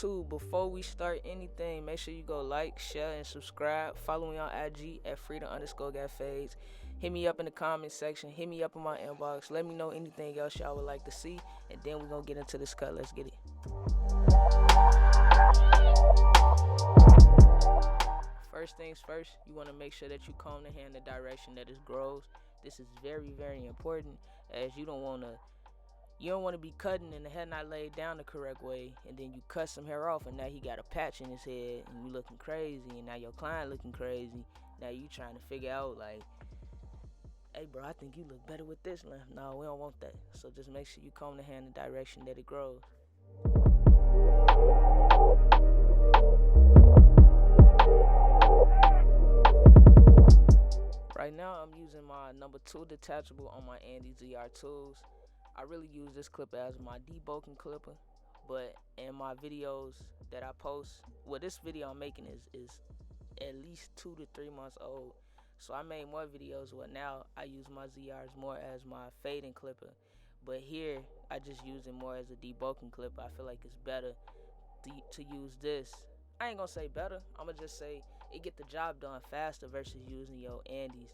YouTube, before we start anything, make sure you go like, share, and subscribe. Follow me on IG at freedom_got_fades. Hit me up in the comment section. Hit me up in my inbox. Let me know anything else y'all would like to see. And then we're going to get into this cut. Let's get it. First things first, you want to make sure that you comb the hair in the direction that it grows. This is very, very important, as you don't want to be cutting and the hair not laid down the correct way, and then you cut some hair off and now he got a patch in his head and you looking crazy, and now your client looking crazy. Now you trying to figure out like, hey bro, I think you look better with this length. No, we don't want that. So just make sure you comb the hair in the direction that it grows. Right now I'm using my number 2 detachable on my Andy ZR tools. I really use this clipper as my debulking clipper, but in my videos that I post, well, this video I'm making is at least 2 to 3 months old. So I made more videos where now I use my ZRs more as my fading clipper, but here I just use it more as a debulking clipper. I feel like it's better to use this. I ain't gonna say better, I'm gonna just say it get the job done faster versus using your Andys,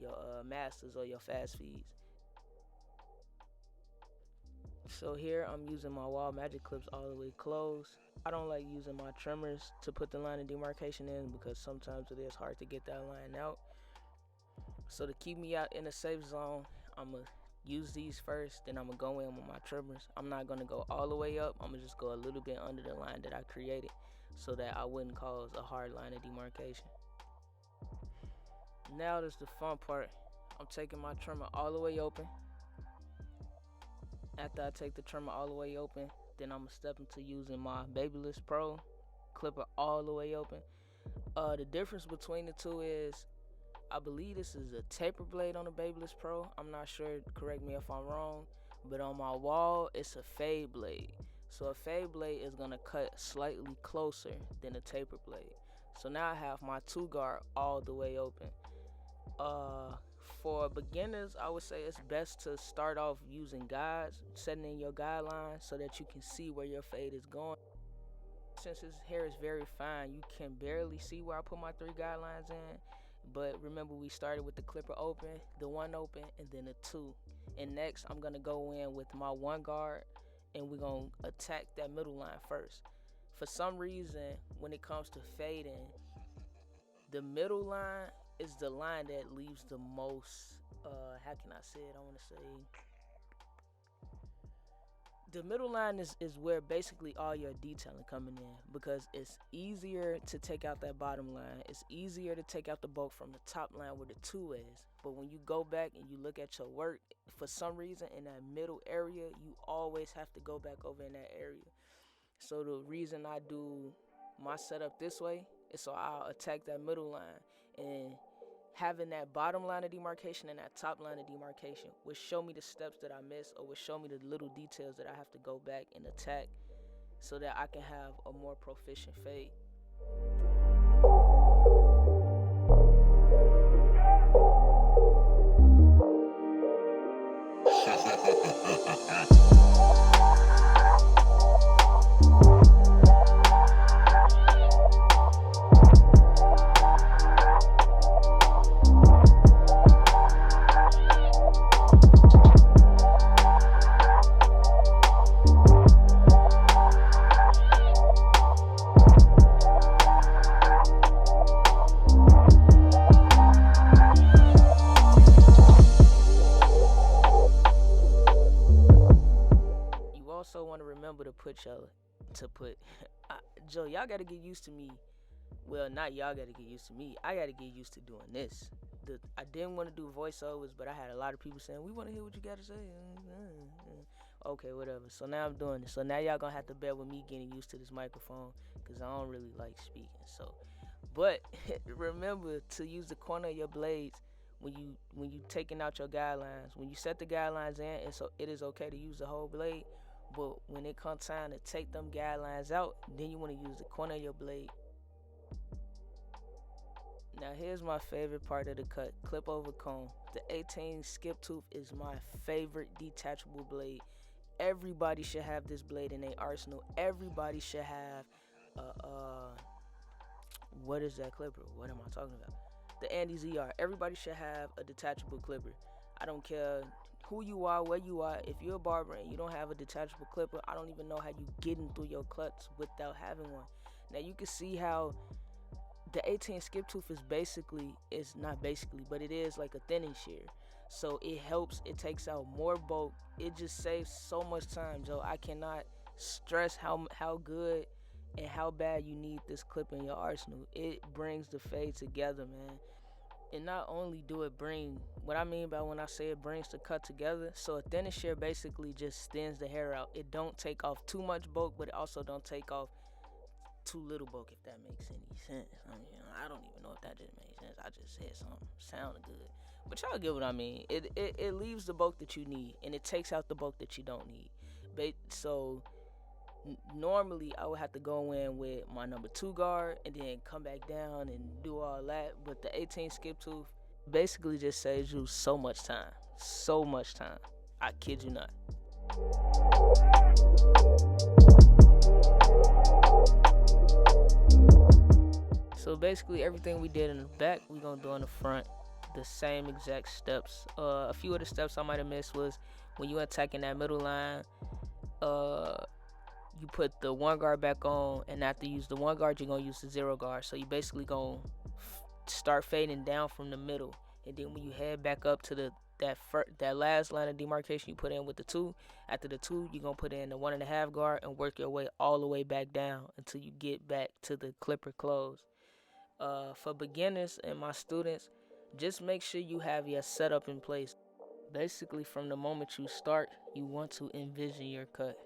your masters, or your fast feeds. So here I'm using my wall magic clips all the way closed. I don't like using my trimmers to put the line of demarcation in because sometimes it is hard to get that line out. So to keep me out in a safe zone, I'm going to use these first, then I'm going to go in with my trimmers. I'm not going to go all the way up. I'm going to just go a little bit under the line that I created so that I wouldn't cause a hard line of demarcation. Now there's the fun part. I'm taking my trimmer all the way open. After I take the trimmer all the way open, then I'm going to step into using my Babyliss Pro clipper all the way open. The difference between the two is, I believe this is a taper blade on the Babyliss Pro. I'm not sure, correct me if I'm wrong, but on my wall, it's a fade blade. So a fade blade is going to cut slightly closer than a taper blade. So now I have my 2 guard all the way open. For beginners, I would say it's best to start off using guides, setting in your guidelines so that you can see where your fade is going. Since his hair is very fine, you can barely see where I put my 3 guidelines in. But remember, we started with the clipper open, the 1 open, and then the 2. And next, I'm going to go in with my 1 guard, and we're going to attack that middle line first. For some reason, when it comes to fading, the middle line is the line that leaves the most, how can I say it? I want to say the middle line is where basically all your detailing coming in, because it's easier to take out that bottom line. It's easier to take out the bulk from the top line where the 2 is. But when you go back and you look at your work, for some reason in that middle area, you always have to go back over in that area. So the reason I do my setup this way is so I'll attack that middle line, and having that bottom line of demarcation and that top line of demarcation will show me the steps that I missed, or will show me the little details that I have to go back and attack so that I can have a more proficient fade. Also want to remember to put Joe, y'all gotta get used to me. Well, not y'all gotta get used to me. I gotta get used to doing this. I didn't want to do voiceovers, but I had a lot of people saying, we want to hear what you gotta say. Okay, whatever. So now I'm doing this. So now y'all gonna have to bear with me getting used to this microphone, because I don't really like speaking. So, but remember to use the corner of your blades when you taking out your guidelines. When you set the guidelines in, it is okay to use the whole blade. But when it comes time to take them guidelines out, then you want to use the corner of your blade. Now here's my favorite part of the cut, clip over comb. The 18 skip tooth is my favorite detachable blade. Everybody should have this blade in their arsenal. Everybody should have what is that clipper? What am I talking about? The Andy ZR. Everybody should have a detachable clipper. I don't care who you are, where you are. If you're a barber and you don't have a detachable clipper, I don't even know how you getting through your cuts without having one. Now you can see how the 18 skip tooth is but it is like a thinning shear. So it helps, it takes out more bulk. It just saves so much time, Joe. I cannot stress how good and how bad you need this clip in your arsenal. It brings the fade together, man. And not only do it bring, what I mean by when I say it brings the cut together, so a thinning shear basically just thins the hair out. It don't take off too much bulk, but it also don't take off too little bulk, if that makes any sense. I mean, I don't even know if that just made sense. I just said something sounded good, but y'all get what I mean. It leaves the bulk that you need, and it takes out the bulk that you don't need. But so normally I would have to go in with my number 2 guard and then come back down and do all that. But the 18 skip tooth basically just saves you so much time. So much time. I kid you not. So basically everything we did in the back, we're going to do in the front. The same exact steps. A few of the steps I might have missed was when you attacking that middle line, you put the 1 guard back on, and after you use the 1 guard, you're going to use the 0 guard. So you basically going to start fading down from the middle. And then when you head back up to that last line of demarcation you put in with the 2, after the 2, you're going to put in the 1.5 guard and work your way all the way back down until you get back to the clipper close. For beginners and my students, just make sure you have your setup in place. Basically, from the moment you start, you want to envision your cut.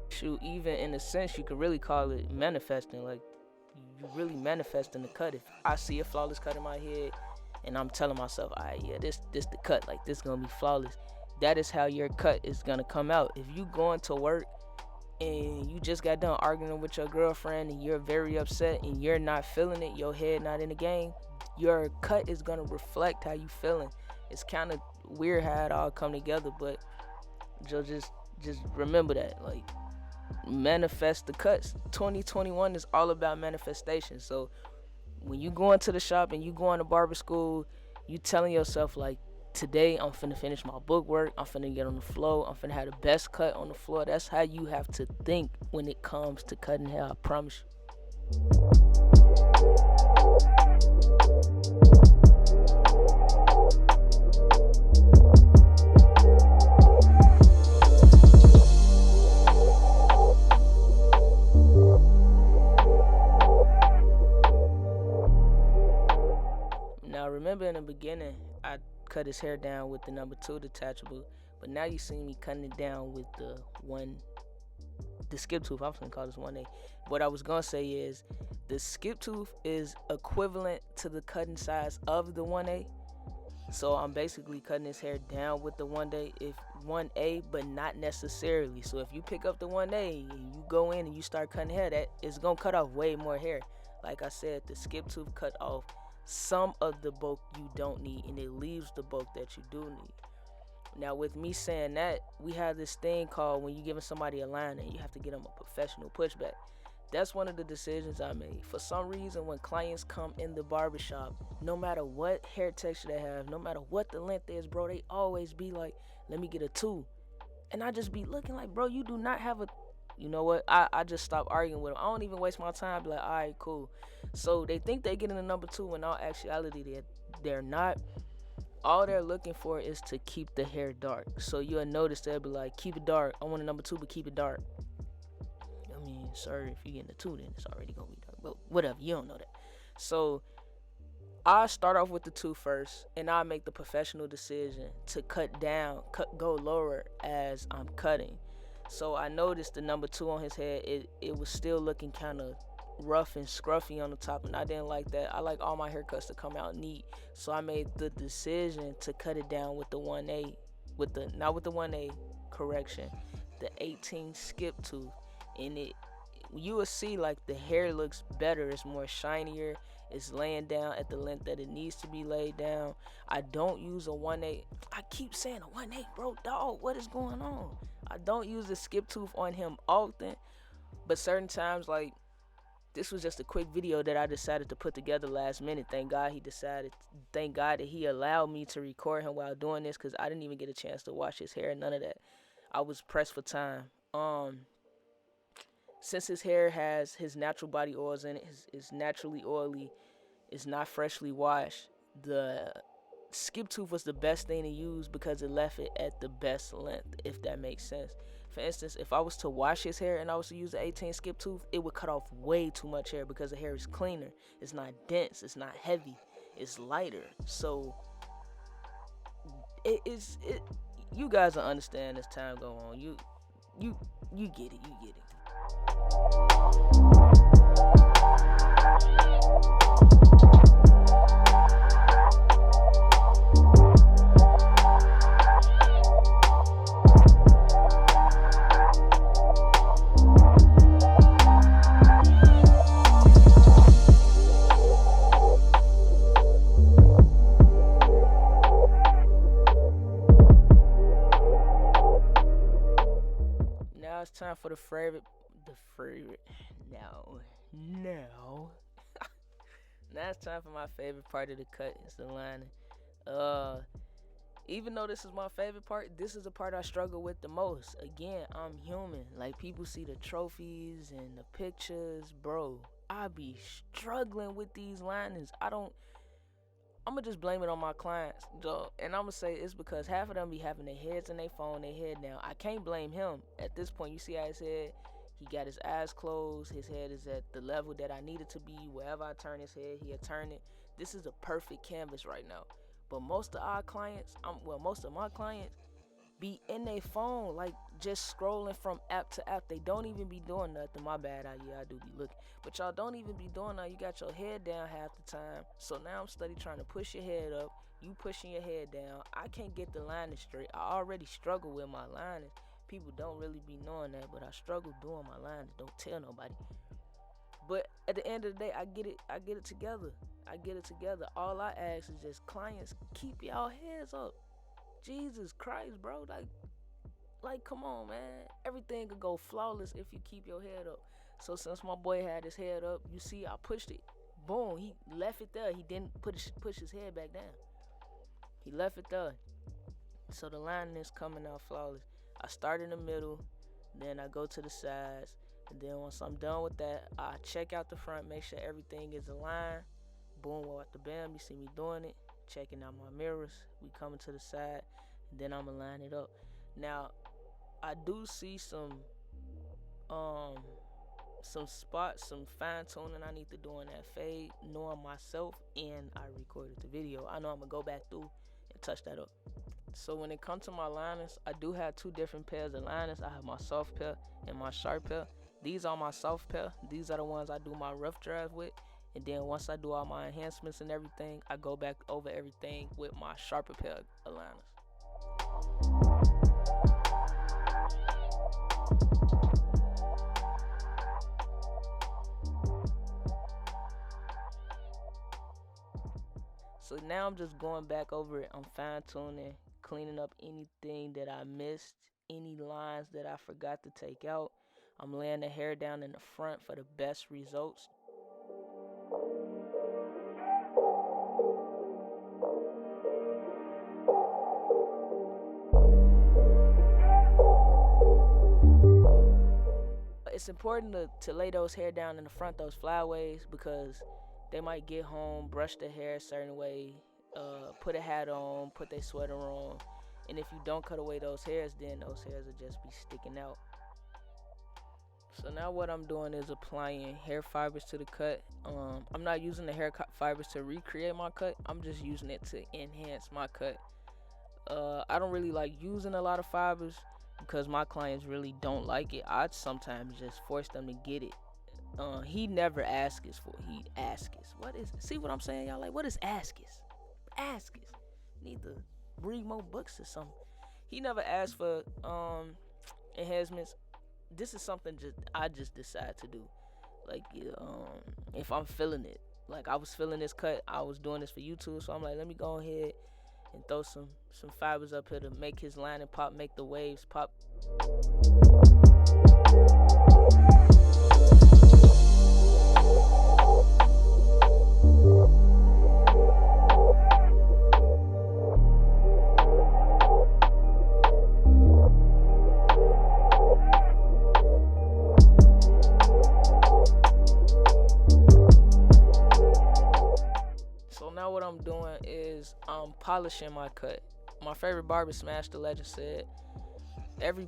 Shoot, even in a sense, you could really call it manifesting. Like, you really manifesting the cut. If I see a flawless cut in my head, and I'm telling myself, all right, yeah, this the cut. Like, this gonna be flawless. That is how your cut is gonna come out. If you going to work and you just got done arguing with your girlfriend and you're very upset and you're not feeling it, your head not in the game, your cut is gonna reflect how you feeling. It's kind of weird how it all come together, but just remember that, like, manifest the cuts. 2021 is all about manifestation. So when you go into the shop and you go into barber school, you telling yourself, like, today I'm finna finish my book work, I'm finna get on the floor, I'm finna have the best cut on the floor. That's how you have to think when it comes to cutting hair, I promise you. Now remember, in the beginning I cut his hair down with the number 2 detachable, but now you see me cutting it down with the skip tooth. I was gonna call this 1A. What I was gonna say is the skip tooth is equivalent to the cutting size of the 1A. So I'm basically cutting his hair down with the 1A, but not necessarily. So if you pick up the 1A and you go in and you start cutting hair, that is gonna cut off way more hair. Like I said, the skip tooth cut off some of the bulk you don't need, and it leaves the bulk that you do need. Now, with me saying that, we have this thing called, when you're giving somebody a line and you have to get them a professional pushback. That's one of the decisions I made. For some reason, when clients come in the barbershop, no matter what hair texture they have, no matter what the length is, bro, they always be like, let me get a 2. And I just be looking like, bro, you do not have a... You know what? I just stop arguing with them. I don't even waste my time. Be like, all right, cool. So they think they get in the number 2, when in all actuality they're not. All they're looking for is to keep the hair dark. So you'll notice they'll be like, keep it dark. I want a number 2, but keep it dark. I mean, sir, if you get in the 2, then it's already gonna be dark. But whatever, you don't know that. So I start off with the 2 first, and I make the professional decision to go lower as I'm cutting. So I noticed the number 2 on his head, it was still looking kind of rough and scruffy on the top, and I didn't like that. I like all my haircuts to come out neat, so I made the decision to cut it down with the 1A, not with the 1A, correction, the 18 skip tooth. And you will see like the hair looks better, it's more shinier, it's laying down at the length that it needs to be laid down. I don't use a 1/8. I keep saying a 1/8, bro, dog, what is going on? I don't use the skip tooth on him often, but certain times, like this was just a quick video that I decided to put together last minute. Thank God that he allowed me to record him while doing this, because I didn't even get a chance to wash his hair, none of that. I was pressed for time. Since his hair has his natural body oils in it, is naturally oily, it's not freshly washed, the skip tooth was the best thing to use because it left it at the best length, if that makes sense. For instance, if I was to wash his hair and I was to use the 18 skip tooth, it would cut off way too much hair because the hair is cleaner. It's not dense, it's not heavy, it's lighter. So you guys will understand as time go on. You get it, you get it. Now it's time for the favorite. Now it's time for my favorite part of the cut. It's the lining. Even though this is my favorite part, this is the part I struggle with the most. Again, I'm human. Like, people see the trophies and the pictures, bro. I be struggling with these linings. I'ma just blame it on my clients, though. And I'ma say it's because half of them be having their heads in their phone, their head down. I can't blame him. At this point, you see how his head, he got his eyes closed. His head is at the level that I need it to be. Wherever I turn his head, he'll turn it. This is a perfect canvas right now. But most of my clients be in their phone, like just scrolling from app to app. They don't even be doing nothing. My bad, I do be looking. But y'all don't even be doing that. You got your head down half the time. So now I'm steady trying to push your head up. You pushing your head down. I can't get the lining straight. I already struggle with my lining. People don't really be knowing that, but I struggle doing my lines. Don't tell nobody. But at the end of the day, I get it together. All I ask is just, clients, keep y'all heads up. Jesus Christ, bro. Like, come on, man. Everything could go flawless if you keep your head up. So since my boy had his head up, you see, I pushed it. Boom, he left it there. He didn't push his head back down. He left it there. So the lining is coming out flawless. I start in the middle, then I go to the sides, and then once I'm done with that, I check out the front, make sure everything is aligned. Boom, at the bam, you see me doing it, checking out my mirrors. We coming to the side, and then I'ma line it up. Now, I do see some spots, some fine tuning I need to do in that fade, knowing myself, and I recorded the video. I know I'm gonna go back through and touch that up. So when it comes to my liners, I do have two different pairs of liners. I have my soft pair and my sharp pair. These are my soft pair. These are the ones I do my rough draft with. And then once I do all my enhancements and everything, I go back over everything with my sharper pair of liners. So now I'm just going back over it. I'm fine tuning, cleaning up anything that I missed, any lines that I forgot to take out. I'm laying the hair down in the front for the best results. It's important to lay those hair down in the front, those flyaways, because they might get home, brush their hair a certain way, put a hat on, put their sweater on, and if you don't cut away those hairs, then those hairs will just be sticking out. So now what I'm doing is applying hair fibers to the cut. I'm not using the hair fibers to recreate my cut. I'm just using it to enhance my cut. I don't really like using a lot of fibers because my clients really don't like it. I sometimes just force them to get it. He never asks for. He asks. What is? See what I'm saying, y'all? Like, what is asks? Asks. Need to read more books or something. He never asked for enhancements. This is something I just decide to do. Like, if I'm feeling it, like I was feeling this cut, I was doing this for YouTube, so I'm like, let me go ahead and throw some fibers up here to make his line and pop, make the waves pop. So now what I'm doing is I'm polishing my cut. My favorite barber, Smash the Legend, said every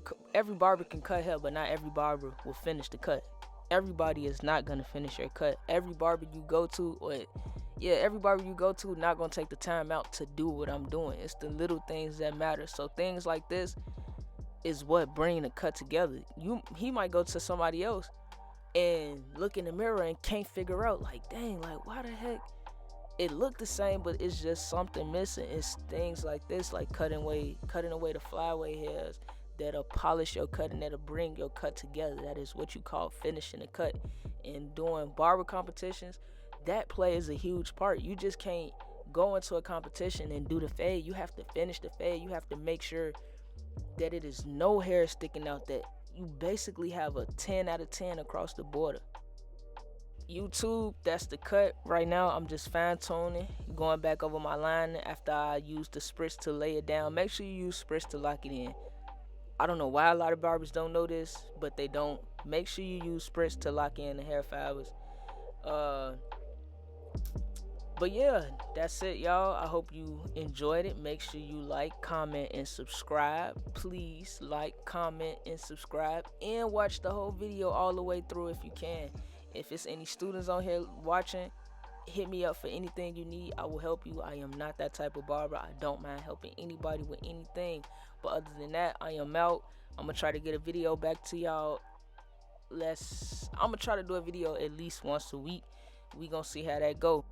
barber can cut hair, but not every barber will finish the cut. Everybody is not gonna finish your cut. Every barber you go to, not gonna take the time out to do what I'm doing. It's the little things that matter. So things like this is what bring the cut together. He might go to somebody else and look in the mirror and can't figure out, like, dang, like, why the heck it looked the same, but it's just something missing. It's things like this, like cutting away the flyaway hairs that'll polish your cut and that'll bring your cut together. That is what you call finishing a cut. And doing barber competitions, that plays a huge part. You just can't go into a competition and do the fade. You have to finish the fade. You have to make sure that it is no hair sticking out, that you basically have a 10 out of 10 across the border. YouTube, that's the cut. Right now, I'm just fine-tuning, going back over my line after I use the spritz to lay it down. Make sure you use spritz to lock it in. I don't know why a lot of barbers don't know this, but they don't. Make sure you use spritz to lock in the hair fibers. But yeah, that's it, y'all. I hope you enjoyed it. Make sure you like, comment, and subscribe. Please like, comment, and subscribe. And watch the whole video all the way through if you can. If it's any students on here watching, hit me up for anything you need. I will help you. I am not that type of barber. I don't mind helping anybody with anything. But other than that, I am out. I'm going to try to get a video back to y'all. I'm going to try to do a video at least once a week. We going to see how that go.